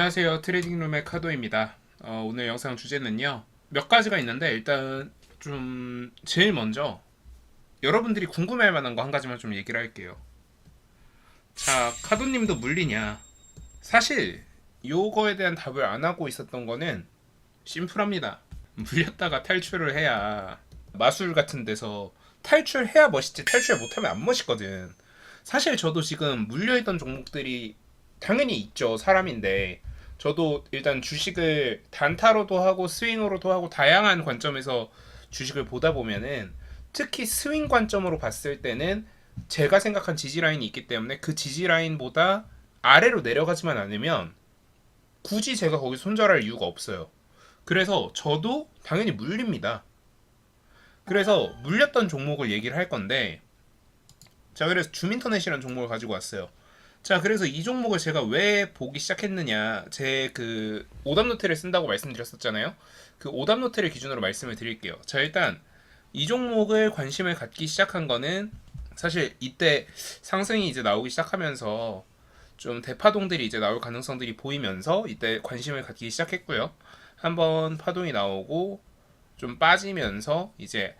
안녕하세요. 트레이딩룸의 카도입니다. 오늘 영상 주제는요. 몇 가지가 있는데 일단 좀 제일 먼저 여러분들이 궁금해할 만한 거 한 가지만 좀 얘기를 할게요. 자, 카도님도 물리냐? 사실 요거에 대한 답을 안 하고 있었던 거는 심플합니다. 물렸다가 탈출을 해야 마술 같은 데서 탈출해야 멋있지 탈출 못하면 안 멋있거든. 사실 저도 지금 물려있던 종목들이 당연히 있죠. 사람인데 저도 일단 주식을 단타로도 하고 스윙으로도 하고 다양한 관점에서 주식을 보다 보면은 특히 스윙 관점으로 봤을 때는 제가 생각한 지지라인이 있기 때문에 그 지지라인보다 아래로 내려가지만 않으면 굳이 제가 거기 손절할 이유가 없어요. 그래서 저도 당연히 물립니다. 그래서 물렸던 종목을 얘기를 할 건데, 자, 그래서 줌인터넷이라는 종목을 가지고 왔어요. 자, 그래서 이 종목을 제가 왜 보기 시작했느냐, 제 그 오답 노트를 쓴다고 말씀드렸었잖아요. 그 오답 노트를 기준으로 말씀을 드릴게요. 자, 일단 이 종목을 관심을 갖기 시작한 거는 사실 이때 상승이 이제 나오기 시작하면서 좀 대파동들이 이제 나올 가능성들이 보이면서 이때 관심을 갖기 시작했고요. 한번 파동이 나오고 좀 빠지면서 이제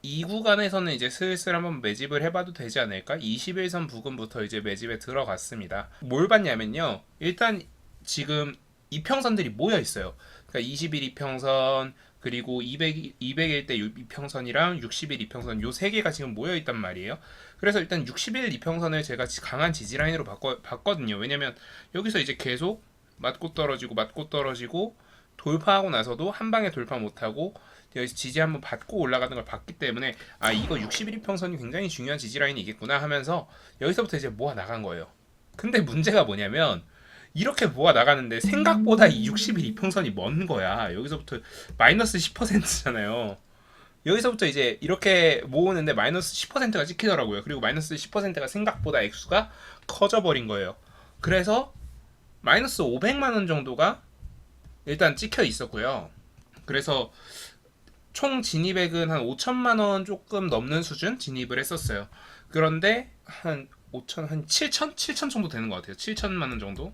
이 구간에서는 이제 슬슬 한번 매집을 해봐도 되지 않을까? 21선 부근부터 이제 매집에 들어갔습니다. 뭘 봤냐면요. 일단 지금 이평선들이 모여 있어요. 그러니까 20일 이평선 그리고 200일 때 이평선이랑 60일 이평선 요 세 개가 지금 모여 있단 말이에요. 그래서 일단 60일 이평선을 제가 강한 지지라인으로 봤거든요. 왜냐면 여기서 이제 계속 맞고 떨어지고 맞고 떨어지고 돌파하고 나서도 한 방에 돌파 못하고 여기서 지지 한번 받고 올라가는 걸 봤기 때문에 이거 60일 이평선이 굉장히 중요한 지지라인이겠구나 하면서 여기서부터 이제 모아 나간 거예요. 근데 문제가 뭐냐면 이렇게 모아 나가는데 생각보다 이 60일 이평선이 먼 거야. 여기서부터 마이너스 10%잖아요. 여기서부터 이제 이렇게 모으는데 마이너스 10%가 찍히더라고요. 그리고 마이너스 10%가 생각보다 액수가 커져 버린 거예요. 그래서 마이너스 500만 원 정도가 일단 찍혀 있었고요. 그래서 총 진입액은 한 5천만 원 조금 넘는 수준 진입을 했었어요. 그런데 한 5천 한 7천 7천 정도 되는 것 같아요. 7천만 원 정도.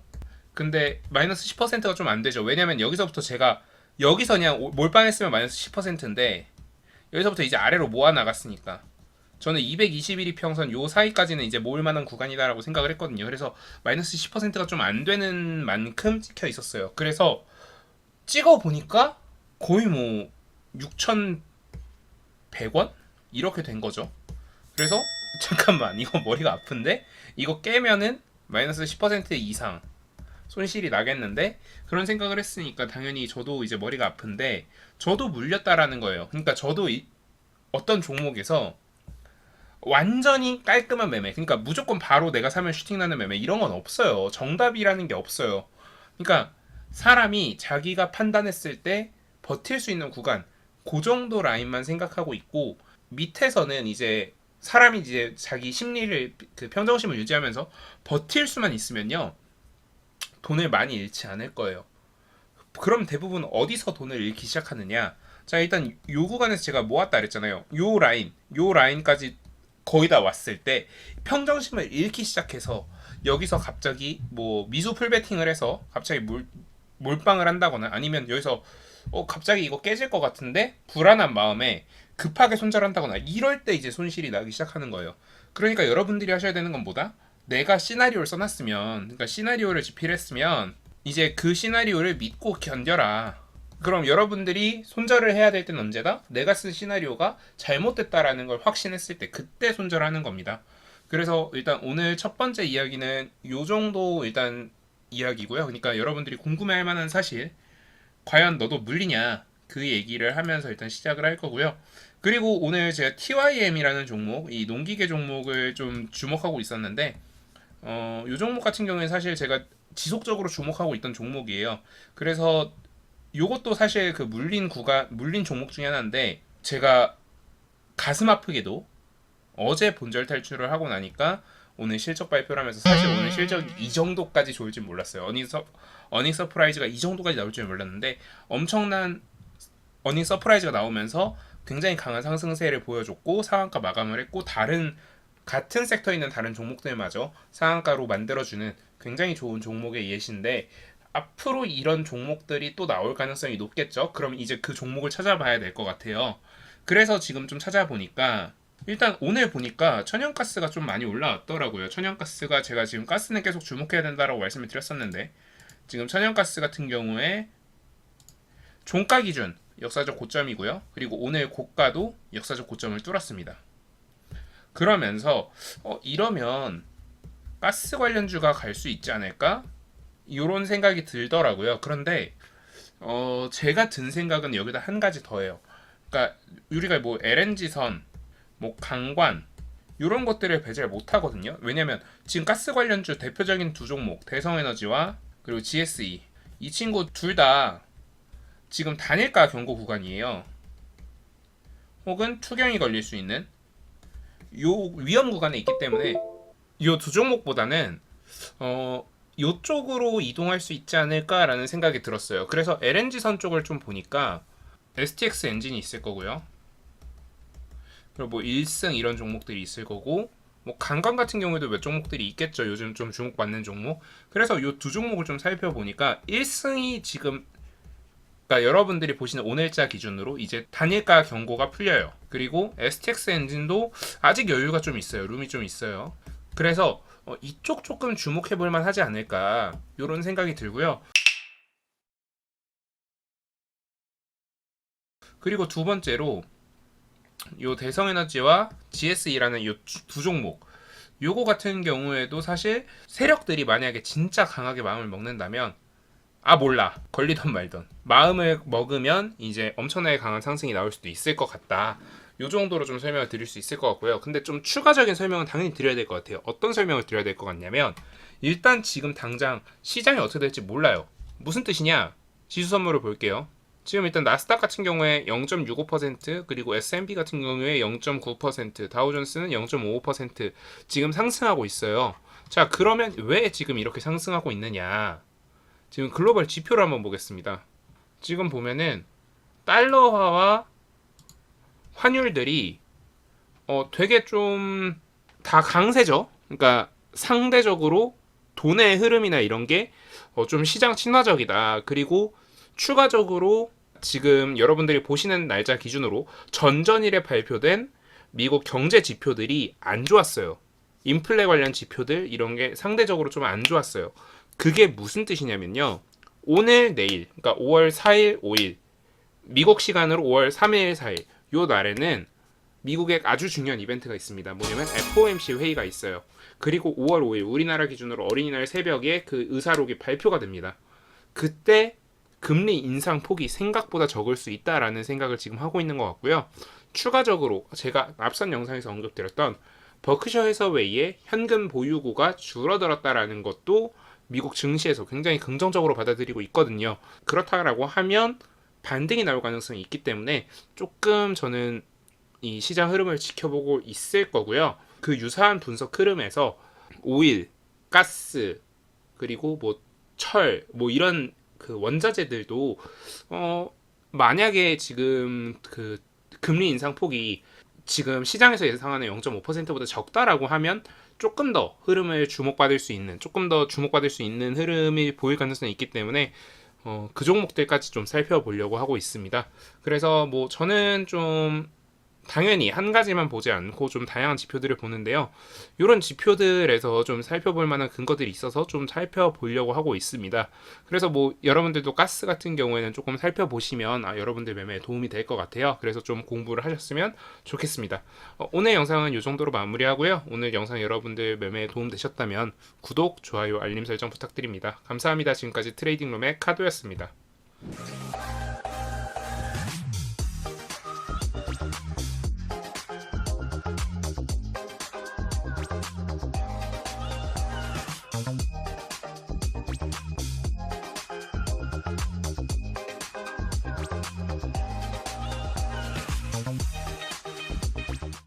근데 마이너스 10%가 좀 안 되죠. 왜냐면 여기서부터 제가 여기서 그냥 몰빵했으면 마이너스 10%인데 여기서부터 이제 아래로 모아 나갔으니까 저는 221 이평선 요 사이까지는 이제 모을 만한 구간이다라고 생각을 했거든요. 그래서 마이너스 10%가 좀 안 되는 만큼 찍혀 있었어요. 그래서 찍어 보니까 거의 뭐 6,100원 이렇게 된 거죠. 그래서 잠깐만 이거 머리가 아픈데 이거 깨면은 마이너스 10% 이상 손실이 나겠는데 그런 생각을 했으니까 당연히 저도 이제 머리가 아픈데 저도 물렸다라는 거예요. 그러니까 저도 어떤 종목에서 완전히 깔끔한 매매, 그러니까 무조건 바로 내가 사면 슈팅 나는 매매 이런 건 없어요. 정답이라는 게 없어요. 그러니까 사람이 자기가 판단했을 때 버틸 수 있는 구간 그 정도 라인만 생각하고 있고 밑에서는 이제 사람이 이제 자기 심리를 그 평정심을 유지하면서 버틸 수만 있으면요 돈을 많이 잃지 않을 거예요. 그럼 대부분 어디서 돈을 잃기 시작하느냐? 자, 일단 요 구간에서 제가 모았다 그랬잖아요. 요 라인까지 거의 다 왔을 때 평정심을 잃기 시작해서 여기서 갑자기 뭐 미수 풀베팅을 해서 갑자기 몰빵을 한다거나 아니면 여기서 갑자기 이거 깨질 것 같은데 불안한 마음에 급하게 손절한다거나 이럴 때 이제 손실이 나기 시작하는 거예요. 그러니까 여러분들이 하셔야 되는 건 뭐다? 내가 시나리오를 써놨으면, 그러니까 시나리오를 집필했으면 이제 그 시나리오를 믿고 견뎌라. 그럼 여러분들이 손절을 해야 될 때는 언제다? 내가 쓴 시나리오가 잘못됐다라는 걸 확신했을 때 그때 손절하는 겁니다. 그래서 일단 오늘 첫 번째 이야기는 요 정도 일단 이야기고요. 그러니까 여러분들이 궁금해할 만한 사실, 과연 너도 물리냐? 그 얘기를 하면서 일단 시작을 할 거고요. 그리고 오늘 제가 TYM이라는 종목, 이 농기계 종목을 좀 주목하고 있었는데, 이 종목 같은 경우에 사실 제가 지속적으로 주목하고 있던 종목이에요. 그래서 요것도 사실 그 물린 종목 중에 하나인데, 제가 가슴 아프게도 어제 본절 탈출을 하고 나니까 오늘 실적 발표를 하면서 사실 오늘 실적이 이 정도까지 좋을 줄 몰랐어요. 어닝 서프라이즈가 이 정도까지 나올 줄 몰랐는데 엄청난 어닝 서프라이즈가 나오면서 굉장히 강한 상승세를 보여줬고 상한가 마감을 했고 다른 같은 섹터에 있는 다른 종목들마저 상한가로 만들어주는 굉장히 좋은 종목의 예시인데 앞으로 이런 종목들이 또 나올 가능성이 높겠죠. 그럼 이제 그 종목을 찾아봐야 될 것 같아요. 그래서 지금 좀 찾아보니까 일단 오늘 보니까 천연가스가 좀 많이 올라왔더라고요. 천연가스가 제가 지금 가스는 계속 주목해야 된다라고 말씀을 드렸었는데 지금 천연가스 같은 경우에 종가 기준 역사적 고점이고요. 그리고 오늘 고가도 역사적 고점을 뚫었습니다. 그러면서 이러면 가스 관련주가 갈 수 있지 않을까? 이런 생각이 들더라고요. 그런데 제가 든 생각은 여기다 한 가지 더해요. 그러니까 우리가 뭐 LNG선, 뭐 강관 이런 것들을 배제를 못 하거든요. 왜냐면 지금 가스 관련주 대표적인 두 종목 대성에너지와 그리고 GSE 이 친구 둘 다 지금 단일가 경고 구간이에요. 혹은 투경이 걸릴 수 있는 요 위험 구간에 있기 때문에 요 두 종목보다는 요쪽으로 이동할 수 있지 않을까라는 생각이 들었어요. 그래서 LNG선 쪽을 좀 보니까 STX 엔진이 있을 거고요. 그리고 뭐 1승 이런 종목들이 있을 거고 뭐 강강 같은 경우에도 몇 종목들이 있겠죠. 요즘 좀 주목받는 종목. 그래서 요 두 종목을 좀 살펴보니까 1승이 지금 그러니까 여러분들이 보시는 오늘자 기준으로 이제 단일가 경고가 풀려요. 그리고 STX 엔진도 아직 여유가 좀 있어요. 룸이 좀 있어요. 그래서 이쪽 조금 주목해 볼 만하지 않을까 이런 생각이 들고요. 그리고 두 번째로 요 대성에너지와 GSE라는 요 두 종목 요거 같은 경우에도 사실 세력들이 만약에 진짜 강하게 마음을 먹는다면 몰라 걸리던 말던 마음을 먹으면 이제 엄청나게 강한 상승이 나올 수도 있을 것 같다. 요 정도로 좀 설명을 드릴 수 있을 것 같고요. 근데 좀 추가적인 설명은 당연히 드려야 될 것 같아요. 어떤 설명을 드려야 될 것 같냐면 일단 지금 당장 시장이 어떻게 될지 몰라요. 무슨 뜻이냐? 지수 선물을 볼게요. 지금 일단 나스닥 같은 경우에 0.65% 그리고 S&P 같은 경우에 0.9% 다우존스는 0.55% 지금 상승하고 있어요. 자, 그러면 왜 지금 이렇게 상승하고 있느냐? 지금 글로벌 지표를 한번 보겠습니다. 지금 보면은 달러화와 환율들이 되게 좀 다 강세죠. 그러니까 상대적으로 돈의 흐름이나 이런 게 좀 시장 친화적이다. 그리고 추가적으로 지금 여러분들이 보시는 날짜 기준으로 전전일에 발표된 미국 경제 지표들이 안 좋았어요. 인플레 관련 지표들 이런 게 상대적으로 좀 안 좋았어요. 그게 무슨 뜻이냐면요. 오늘 내일 그러니까 5월 4일 5일 미국 시간으로 5월 3일 4일 요 날에는 미국의 아주 중요한 이벤트가 있습니다. 뭐냐면 FOMC 회의가 있어요. 그리고 5월 5일 우리나라 기준으로 어린이날 새벽에 그 의사록이 발표가 됩니다. 그때 금리 인상 폭이 생각보다 적을 수 있다라는 생각을 지금 하고 있는 것 같고요. 추가적으로 제가 앞선 영상에서 언급드렸던 버크셔 해서웨이의 현금 보유고가 줄어들었다라는 것도 미국 증시에서 굉장히 긍정적으로 받아들이고 있거든요. 그렇다라고 하면 반등이 나올 가능성이 있기 때문에 조금 저는 이 시장 흐름을 지켜보고 있을 거고요. 그 유사한 분석 흐름에서 오일, 가스, 그리고 뭐 철, 뭐 이런 그 원자재들도 만약에 지금 그 금리 인상 폭이 지금 시장에서 예상하는 0.5%보다 적다라고 하면 조금 더 흐름을 주목받을 수 있는 조금 더 주목받을 수 있는 흐름이 보일 가능성이 있기 때문에 그 종목들까지 좀 살펴보려고 하고 있습니다. 그래서 뭐 저는 좀 당연히 한 가지만 보지 않고 좀 다양한 지표들을 보는데요. 이런 지표들에서 좀 살펴볼 만한 근거들이 있어서 좀 살펴보려고 하고 있습니다. 그래서 뭐 여러분들도 가스 같은 경우에는 조금 살펴보시면 여러분들 매매에 도움이 될 것 같아요. 그래서 좀 공부를 하셨으면 좋겠습니다. 오늘 영상은 이 정도로 마무리하고요. 오늘 영상 여러분들 매매에 도움 되셨다면 구독, 좋아요, 알림 설정 부탁드립니다. 감사합니다. 지금까지 트레이딩룸의 카도였습니다.